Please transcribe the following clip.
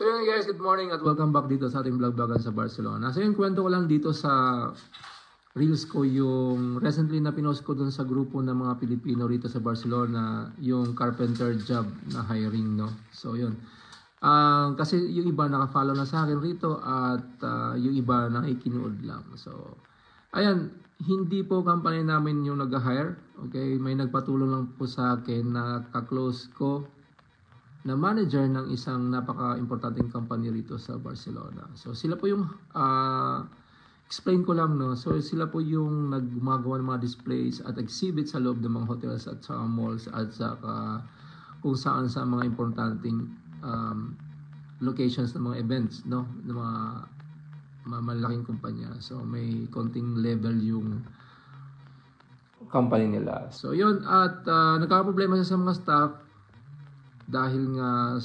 So yun guys, good morning at welcome back dito sa ating vlog-vlogan sa Barcelona. So yun, kwento ko lang dito sa Reels ko yung recently na pinost ko dun sa grupo ng mga Pilipino rito sa Barcelona, yung carpenter job na hiring, no? So yun. Kasi yung iba naka-follow na sa akin rito at yung iba nakikinood lang. So, ayan, hindi po company namin yung nag-hire. Okay, may nagpatulong lang po sa akin na ka-close ko na manager ng isang napaka-importanting company rito sa Barcelona. So sila po yung explain ko lang, no. So sila po yung nagmagawa ng mga displays at exhibits sa loob ng mga hotels at sa malls at sa kung saan sa mga importanteng locations ng mga events, no, ng mga malaking kumpanya. So may konting level yung company nila. So yun, at nagkakaproblema sa mga staff dahil nga